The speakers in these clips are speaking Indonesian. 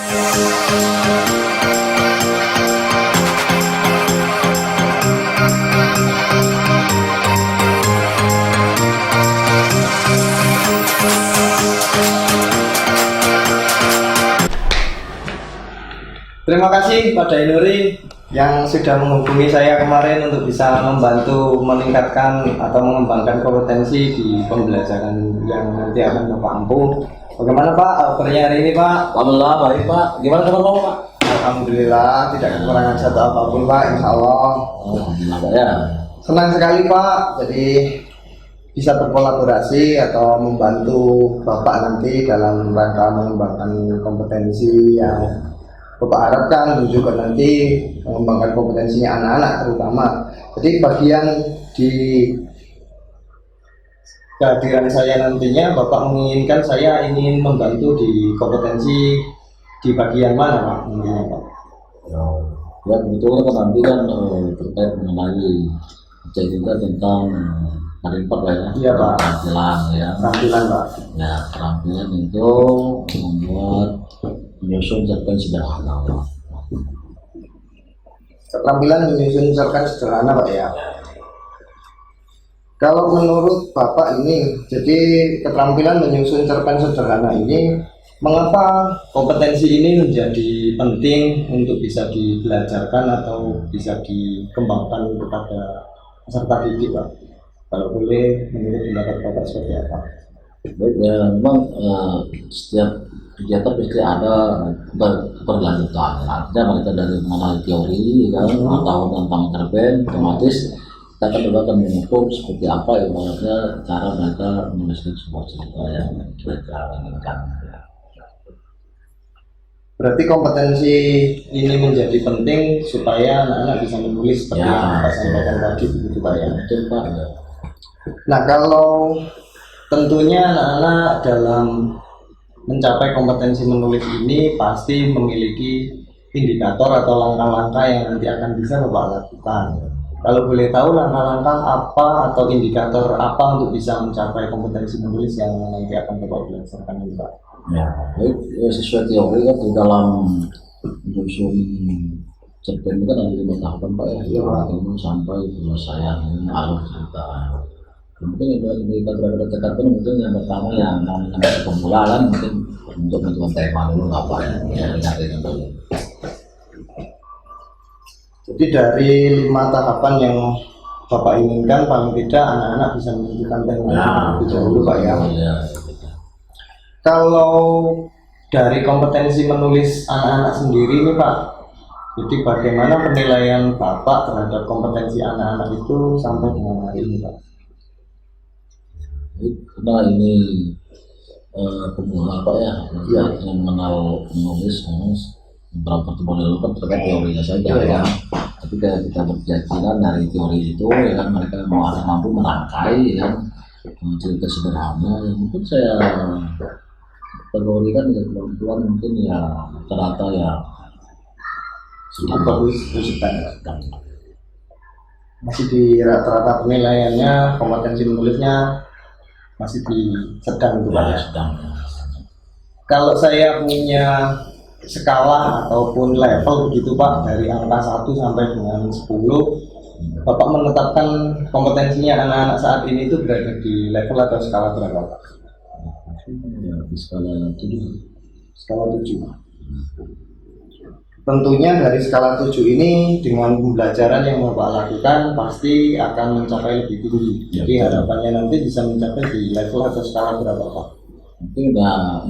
Terima kasih Pak Dainuri yang sudah menghubungi saya kemarin untuk bisa membantu meningkatkan atau mengembangkan kompetensi di pembelajaran yang nanti akan Bapak ampuh. Bagaimana Pak kabarnya hari ini Pak? Alhamdulillah baik Pak. Gimana kabar kamu Pak? Alhamdulillah tidak kekurangan satu apapun Pak, insya Allah. Alhamdulillah Pak ya. Senang sekali Pak, jadi bisa berkolaborasi atau membantu Bapak nanti dalam rangka mengembangkan kompetensi yang Bapak harapkan, juga nanti mengembangkan kompetensinya anak-anak terutama. Jadi bagian di kehadiran saya nantinya, Bapak menginginkan saya ingin membantu di kompetensi di bagian mana Pak? Ya kebetulan kan nanti kan terkait mengenai cerita tentang Karimpat Pak ya. Iya Pak. Keterampilan ya. Keterampilan Pak. Ya keterampilan itu membuat menyusun cerpen sederhana. Keterampilan menyusun cerpen sederhana Pak ya. Kalau menurut Bapak ini, jadi keterampilan menyusun cerpen sederhana ini, mengapa kompetensi ini menjadi penting untuk bisa dibelajarkan atau bisa dikembangkan kepada peserta didik Pak? Kalau boleh menurut pendapat Bapak seperti apa? Baik ya, memang setiap kegiatan pasti ada berlanjutan. Artinya mereka dari mengenal teori kan atau tentang cerpen, otomatis kita akan mengukur seperti apa ibaratnya cara mereka menuliskan sebuah cerita yang mereka inginkan. Berarti kompetensi ini menjadi penting supaya anak-anak bisa menulis seperti yang Pak sampaikan tadi, begitu Pak ya? Betul Pak. Ya. Nah kalau tentunya anak-anak dalam mencapai kompetensi menulis ini pasti memiliki indikator atau langkah-langkah yang nanti akan bisa Bapak lakukan. Kalau boleh tahu langkah-langkah apa atau indikator apa untuk bisa mencapai kompetensi menulis yang nanti akan Bapak belajarkan ini Pak? Ya, baik sesuai teori kan di dalam menyusun cerpen itu kan ada 5 tahapan Pak ya. Ini sampai penyelesaian alur cerita. Mungkin kita berada cekatkan mungkin yang pertama yang namanya pemula mungkin untuk menentukan tema dulu apa ya ingatkan dulu. Jadi dari 5 tahapan yang Bapak inginkan paling tidak anak-anak bisa menentukan tema terlebih dahulu Pak ya. Kalau dari kompetensi menulis anak-anak sendiri nih Pak, jadi bagaimana penilaian Bapak terhadap kompetensi anak-anak itu sampai dengan hari ini Pak? Karena ini pemula Pak ya, yang mengenal menulis beberapa pertemuan dulu kan terkait teorinya saja ya. Tapi kita berkeyakinan dari teori itu ya kan mereka akan mampu merangkai ya cerita sederhana yang mungkin saya kategorikan ya kemampuan mungkin ya rata-rata ya bagus masih di rata-rata penilaiannya kompetensi menulisnya masih di sedang itu Pak ya. Kalau saya punya skala ataupun level begitu Pak dari angka 1 sampai dengan 10, Bapak menetapkan kompetensinya anak-anak saat ini itu berada di level atau skala berapa Pak? Ya, di skala 7. Skala 7. Tentunya dari skala 7 ini dengan pembelajaran yang Bapak lakukan pasti akan mencapai lebih tinggi. Jadi harapannya nanti bisa mencapai di level atau skala berapa Pak? Mungkin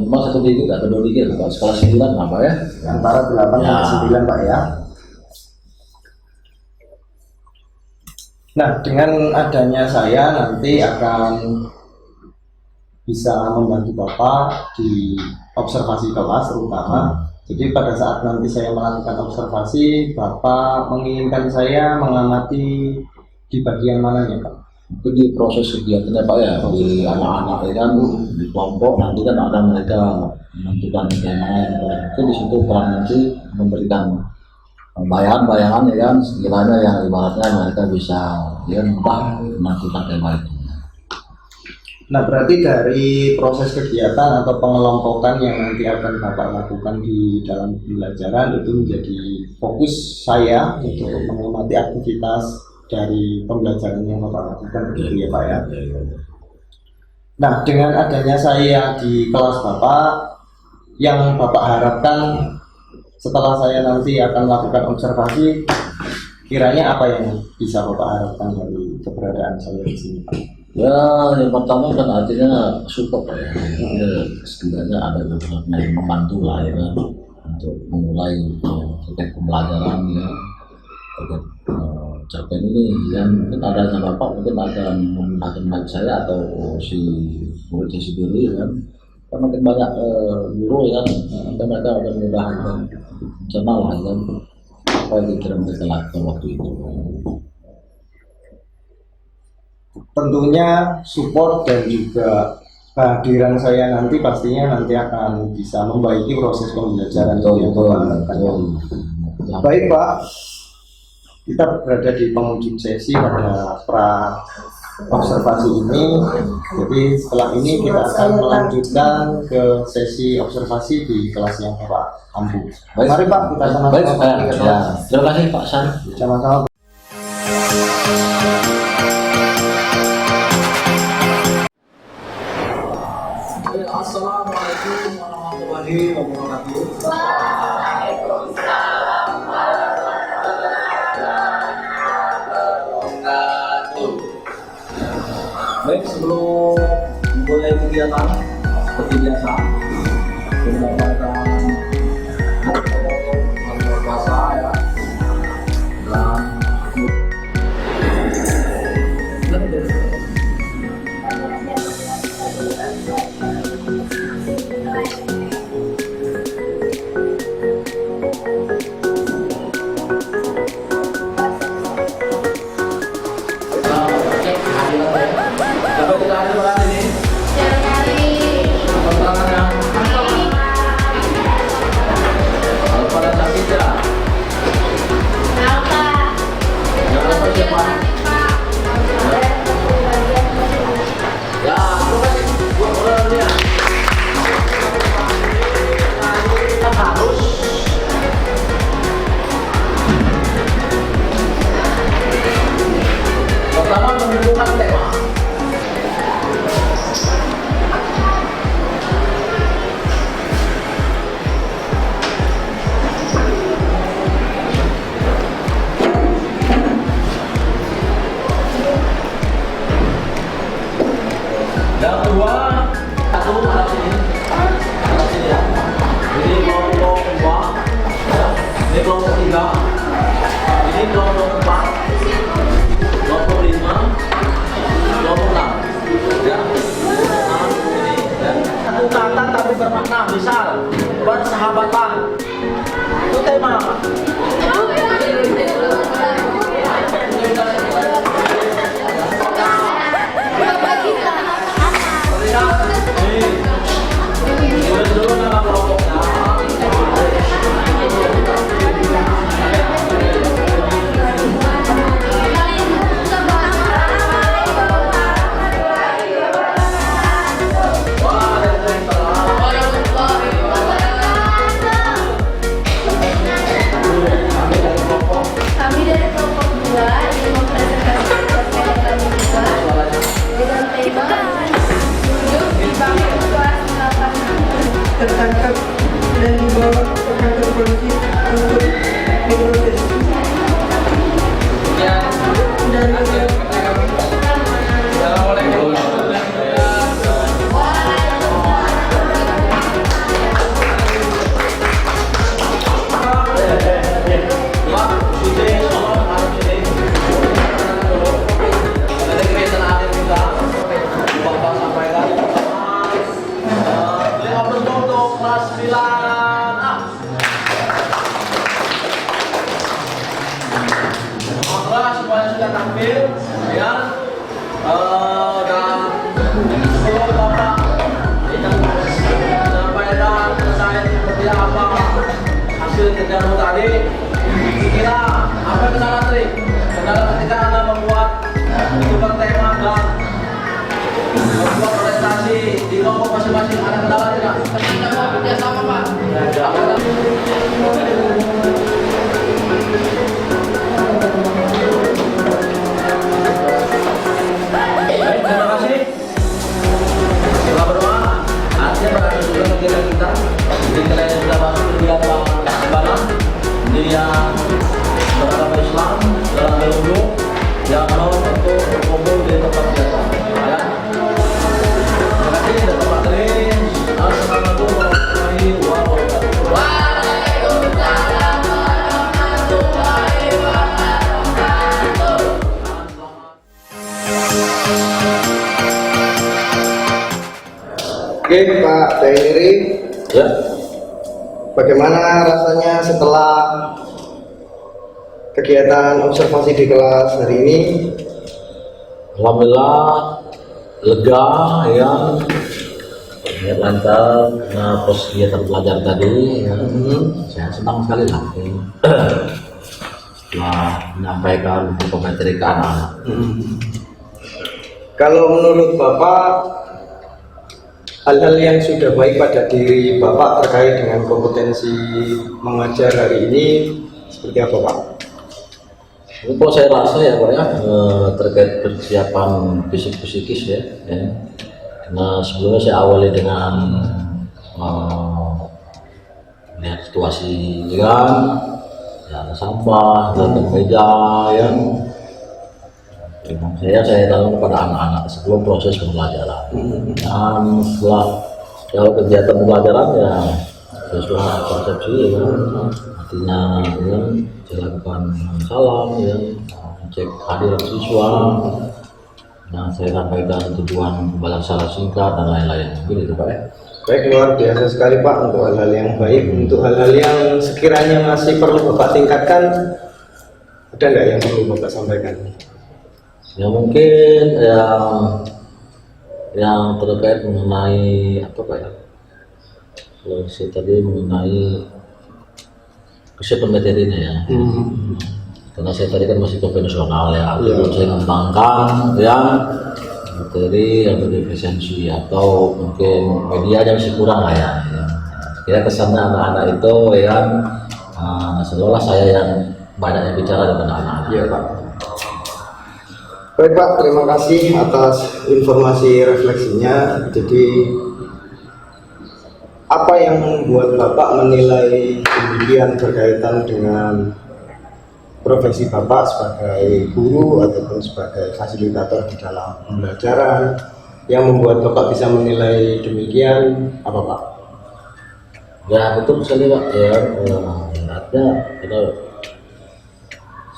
memang 1 digit atau 2 digit Pak, skala 9 apa ya? Antara 8 sampai 9 Pak ya. Nah dengan adanya saya nanti akan bisa membantu Bapak di observasi kelas terutama. Jadi pada saat nanti saya melakukan observasi, Bapak menginginkan saya mengamati di bagian mananya Pak? Itu di proses kegiatannya Pak ya, di anak-anak ya kan, di kelompok nanti kan ada mereka menentukan tema yang itu di situ peran nanti memberikan bayangan-bayangan ya kan, sekiranya yang ibaratnya mereka bisa ya mudah menentukan tema itu. Nah, berarti dari proses kegiatan atau pengelompokan yang nanti akan Bapak lakukan di dalam pembelajaran itu menjadi fokus saya untuk mengamati aktivitas dari pembelajaran yang Bapak lakukan, begitu ya Pak ya. Nah, dengan adanya saya di kelas Bapak, yang Bapak harapkan setelah saya nanti akan melakukan observasi, kiranya apa yang bisa Bapak harapkan dari keberadaan saya di sini Pak? Ya, yang pertama kan artinya support ya. Setidaknya ada beberapa yang membantu lah ya kan, untuk memulai terkait pembelajaran ya terkait cerpen ini. Yang mungkin adanya Bapak mungkin akan memudahkan baik saya atau si murid sendiri ya kan. Kan makin banyak guru ya kan, mereka akan memudahkan channel lah ya kan, apa yang dikira mereka lakukan waktu itu. Tentunya support dan juga kehadiran saya nanti pastinya nanti akan bisa membaiki proses pembelajaran yang Bapak lakukan. Baik Pak, kita berada di penghujung sesi pada pra observasi ini. Jadi setelah ini kita akan melanjutkan ke sesi observasi di kelas yang Bapak ampu. Mari Pak, kita sama-sama. Ya, terima kasih Pak San. Sama-sama. Assalamualaikum warahmatullahi wabarakatuh. Baik, sebelum memulai kegiatan seperti biasa, mendapatkan puasa ya, yang kedua, satu ada sini ya. Ini kelompok 2, ini kelompok 3, ini kelompok 4, kelompok 5, kelompok 6. Ya, ini ya. Satu kata tapi bermakna, misal persahabatan. Itu tema. Tertangkap dan dibawa ke kantor polisi untuk diproses. Dan semuanya sudah tampil ya, dan sebelum Bapak sampaikan ke saya seperti apa hasil kerjamu tadi, kira apa kendala trik? Kendala ketika Anda membuat itu bertema dan membuat prestasi di kelompok masing-masing ada kendala tidak? Kita mau kerjasama Pak. Baik, terima kasih. Setelah berdoa, artinya berada di dalam kegiatan kita. Mungkin kalian sudah masuk ke dalam kembaran, jadi yang beragama Islam dalam berwudu, yang mau untuk berkumpul di tempat biasa. Ya. Terima kasih dan Pak Tris. Assalamualaikum warahmatullahi wabarakatuh. Waalaikumsalam warahmatullahi wabarakatuh. Oke Pak Dairi, Ya. bagaimana rasanya setelah kegiatan observasi di kelas hari ini? Alhamdulillah lega ya, lancar karena pos kegiatan belajar tadi ya. Saya senang sekali lah ya. Setelah menyampaikan materi ke anak-anak. Kalau menurut Bapak, hal-hal yang sudah baik pada diri Bapak terkait dengan kompetensi mengajar hari ini seperti apa Pak? Untuk saya rasa ya Pak ya, terkait persiapan fisik-psikis ya, karena sebelumnya saya awali dengan lihat situasi kan, ya ada sampah, ada meja ya. Memang saya tanam kepada anak-anak sebelum proses pembelajaran. Dan setelah kalau kegiatan pembelajaran ya sesuai konsepsi ya, artinya ya, saya lakukan salam ya, cek hadirat siswa, nah saya sampaikan tujuan pembelajaran secara singkat dan lain-lain. Begitu Pak ya. Baik, luar biasa sekali Pak untuk hal-hal yang baik. Untuk hal-hal yang sekiranya masih perlu Bapak tingkatkan, ada nggak yang perlu Bapak sampaikan? Ya mungkin yang terkait mengenai apa Pak ya? Kalau saya tadi mengenai kesiapan materinya ya. Karena saya tadi kan masih konvensional ya, belum saya kembangkan ya materi atau efisiensi atau mungkin medianya masih kurang lah ya. Kira kesannya anak-anak itu ya, seolah saya yang banyak yang bicara dengan anak-anak. Iya Pak. Baik Pak, terima kasih atas informasi refleksinya. Jadi apa yang membuat Bapak menilai demikian berkaitan dengan profesi Bapak sebagai guru ataupun sebagai fasilitator di dalam pembelajaran, yang membuat Bapak bisa menilai demikian apa Pak? Ya betul sekali Pak ya, artinya kalau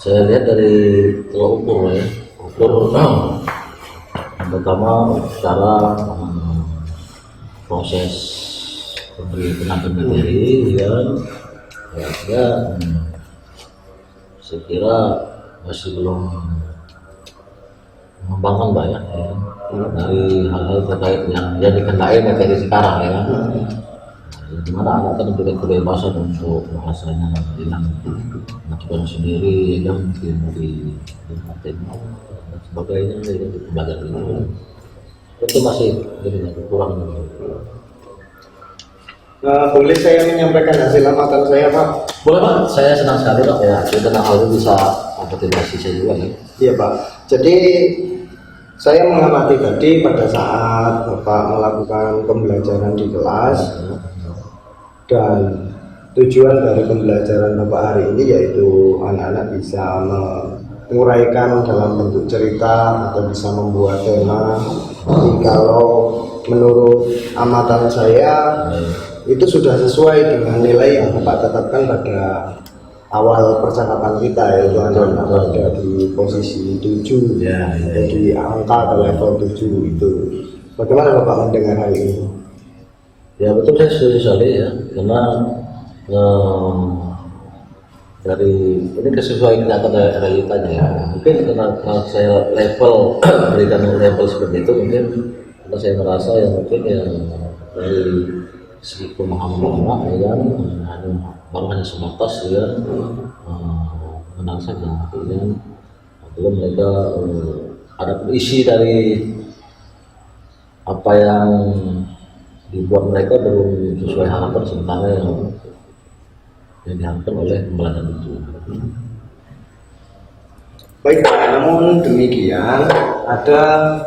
saya lihat dari tolak ukur ya, ukur yang pertama secara proses pengambilan materi ya, saya kira masih belum mengembangkan banyak ya, dari hal-hal terkait yang dikendai materi sekarang ya. Dimana anak kan diberikan kebebasan untuk bahasanya dengan menentukan sendiri ya, mungkin di materi dan sebagainya ya, di pembelajaran ini itu masih jadi kurang. Boleh saya menyampaikan hasil amatan saya Pak? Boleh Pak, saya senang sekali Pak ya, saya tentang hal ini bisa kompetisi saya juga ya. Iya Pak, jadi saya mengamati tadi pada saat Bapak melakukan pembelajaran di kelas, dan tujuan dari pembelajaran Bapak hari ini yaitu anak-anak bisa menguraikan dalam bentuk cerita atau bisa membuat tema. Jadi kalau menurut amatan saya itu sudah sesuai dengan nilai yang Bapak tetapkan pada awal percakapan kita, yaitu anak-anak ada di posisi 7 Ya. di angka atau level 7 itu. Bagaimana Bapak mendengar hal ini? Ya betul, saya setuju sekali ya, karena dari ini kesesuaian kelihatan dari realitanya ya. Mungkin karena saya level berikan level seperti itu, mungkin karena saya merasa ya mungkin ya dari segi pemahaman anak ya kan, baru hanya sebatas ya menang saja ya. Belum mereka ada isi dari apa yang dibuat mereka belum sesuai harapan sementara yang diharapkan oleh pembelajaran itu. Baik Pak, namun demikian ada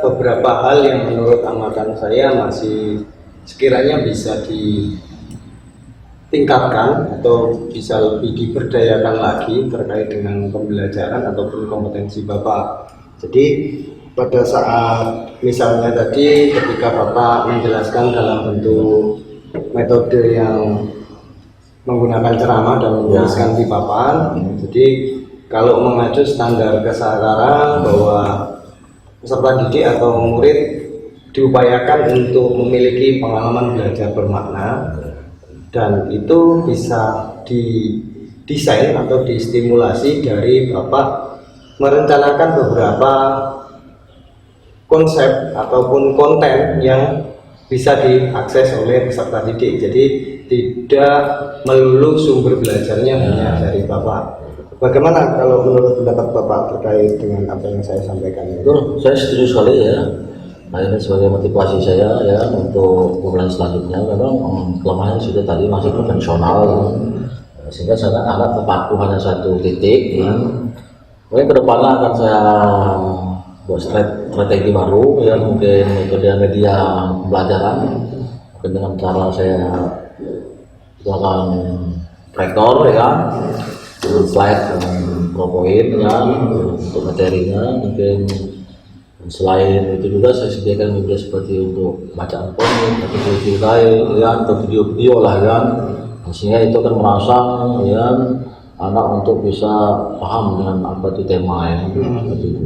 beberapa hal yang menurut amatan saya masih sekiranya bisa ditingkatkan atau bisa lebih diberdayakan lagi terkait dengan pembelajaran ataupun kompetensi Bapak. Jadi pada saat misalnya tadi ketika Bapak menjelaskan dalam bentuk metode yang menggunakan ceramah dan menuliskan di papan, jadi kalau mengacu standar kesetaraan bahwa peserta didik atau murid diupayakan untuk memiliki pengalaman belajar bermakna, dan itu bisa didesain atau distimulasi dari Bapak merencanakan beberapa konsep ataupun konten yang bisa diakses oleh peserta didik. Jadi tidak melulu sumber belajarnya hanya dari Bapak. Bagaimana kalau menurut pendapat Bapak terkait dengan apa yang saya sampaikan? Betul, saya setuju sekali ya. Nah, ini sebagai motivasi saya ya untuk pembelajaran selanjutnya. Memang kelemahannya sudah tadi masih konvensional, sehingga saya ada terpaku hanya satu titik. Ya. Mungkin kedepannya akan saya buat strategi baru ya, mungkin metode media pembelajaran, mungkin dengan cara saya akan rektor ya, slide PowerPoint ya untuk materinya. Mungkin selain itu juga saya sediakan media seperti untuk bacaan komik atau video ya, atau video-video lah ya, sehingga itu akan merangsang ya anak untuk bisa paham dengan apa itu tema ya, seperti itu.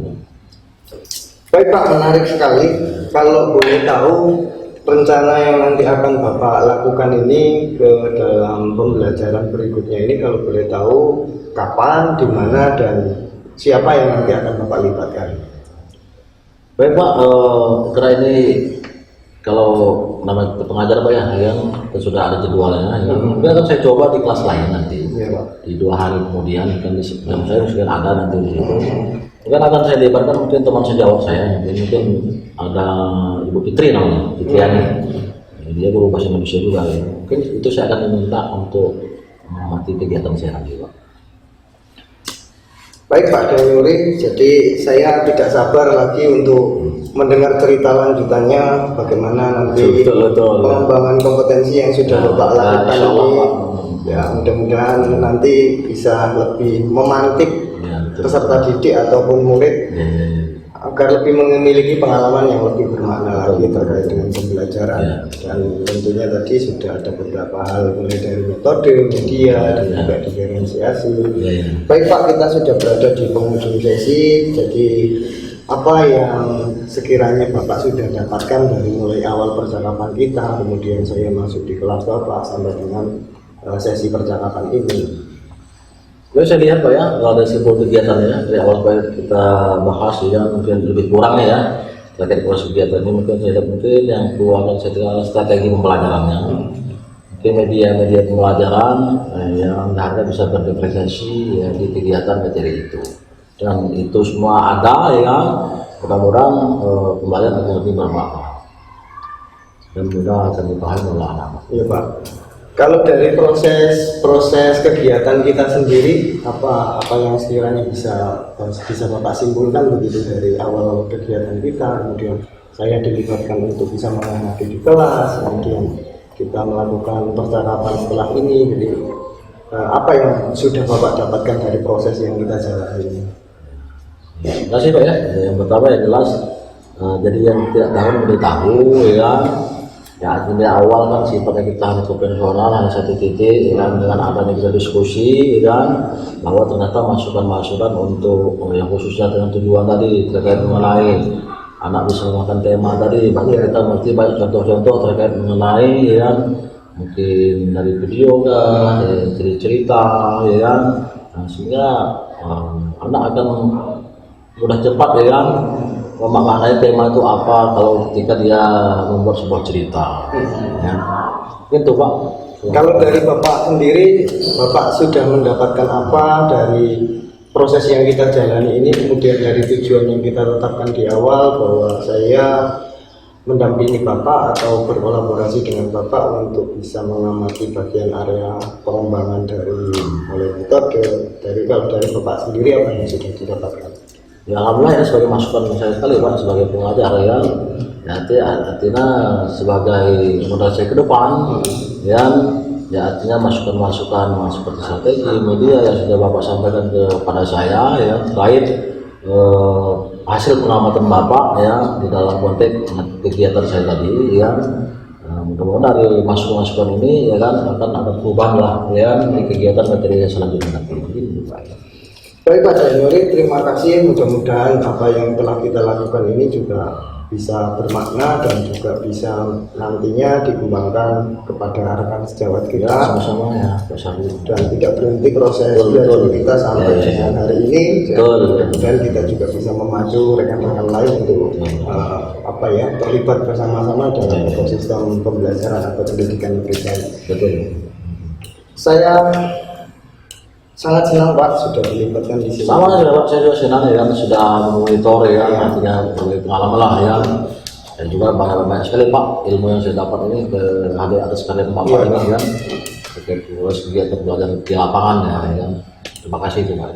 Baik Pak, menarik sekali. Kalau boleh tahu rencana yang nanti akan Bapak lakukan ini ke dalam pembelajaran berikutnya ini, kalau boleh tahu kapan, di mana, dan siapa yang nanti akan Bapak libatkan? Baik Pak, kira ini kalau nama pengajar Pak ya, yang sudah ada jadwalnya ya. Mungkin akan saya coba di kelas lain nanti Ya, Pak. di 2 hari kemudian kan di jam saya sudah ada nanti di situ. Mungkin akan saya libatkan mungkin teman sejawat saya, mungkin ada Ibu Fitri namanya, Fitriani. Dia guru bahasa Indonesia juga ya. Mungkin itu saya akan meminta untuk mengamati kegiatan saya nanti Pak. Baik Pak Danyuri, jadi saya tidak sabar lagi untuk mendengar cerita lanjutannya bagaimana nanti Betul, pengembangan kompetensi yang sudah Bapak lakukan ini. Ya, mudah-mudahan nanti bisa lebih memantik peserta didik ataupun murid agar lebih memiliki pengalaman yang lebih bermakna lagi terkait dengan pembelajaran. Dan tentunya tadi sudah ada beberapa hal mulai dari metode, media, dan juga diferensiasi. Baik Pak, kita sudah berada di penghujung sesi. Jadi apa yang sekiranya Bapak sudah dapatkan dari mulai awal percakapan kita, kemudian saya masuk di kelas Bapak sampai dengan sesi percakapan ini? Saya lihat Pak ya, kalau ada sebuah kegiatan ya, dari awal kita bahas ya, mungkin lebih kurang ya terkait proses kegiatan ini. Mungkin saya lihat mungkin yang keluarkan strategi pembelajarannya, mungkin media pembelajaran yang harga bisa berdiferensiasi ya, di kegiatan materi itu, dan itu semua ada ya. Mudah-mudahan pembelajaran akan lebih bermanfaat dan mudah akan dipahami oleh anak-anak. Iya Pak. Kalau dari proses kegiatan kita sendiri, apa yang sekiranya bisa Bapak simpulkan begitu dari awal kegiatan kita, kemudian saya dilibatkan untuk bisa mengamati di kelas, kemudian kita melakukan percakapan setelah ini. Jadi apa yang sudah Bapak dapatkan dari proses yang kita jalani ini? Terima kasih Pak ya. Yang pertama yang jelas, jadi yang tidak tahu menjadi tahu ya. Ya artinya awal kan sifatnya kita hanya konvensional, hanya satu titik ya, dengan adanya kita diskusi ya, bahwa ternyata masukan-masukan untuk yang khususnya dengan tujuan tadi terkait mengenai anak bisa memakan tema tadi, bagi kita mesti banyak contoh-contoh terkait mengenai ya, mungkin dari video kan, dari cerita ya, nah, sehingga anak akan mudah cepat ya memaknai tema itu apa kalau ketika dia membuat sebuah cerita ya. Itu Pak. Kalau dari Bapak sendiri, Bapak sudah mendapatkan apa dari proses yang kita jalani ini, kemudian dari tujuan yang kita tetapkan di awal bahwa saya mendampingi Bapak atau berkolaborasi dengan Bapak untuk bisa mengamati bagian area pengembangan dari mulai metode kalau dari Bapak sendiri apa yang sudah didapatkan? Ya alhamdulillah ya sebagai masukan saya sekali Pak sebagai pengajar ya. Artinya sebagai moderasi ke depan ya artinya masukan seperti strategi media yang sudah Bapak sampaikan kepada saya ya terkait hasil pengamatan Bapak ya di dalam konteks kegiatan saya tadi ya. Mudah-mudahan dari masukan ini ya kan akan ada perubahan lah ya di kegiatan materi selanjutnya nanti. Baik Pak Januari, terima kasih. Mudah-mudahan apa yang telah kita lakukan ini juga bisa bermakna dan juga bisa nantinya dikembangkan kepada rekan sejawat kita sama-sama ya dan tidak berhenti proses belajar kita sampai dengan hari ini. Dan kita juga bisa memacu rekan-rekan lain untuk terlibat bersama-sama dalam ekosistem pembelajaran atau pendidikan Indonesia. Betul. Saya sangat senang Pak sudah dilibatkan di sini. Sama ya Pak, saya juga senang ya sudah memonitor ya artinya berbagai pengalaman lah ya. Dan juga banyak sekali Pak ilmu yang saya dapat ini atas kalian Bapak ini ya. Terus kegiatan belajar di lapangan ya. Terima kasih Pak.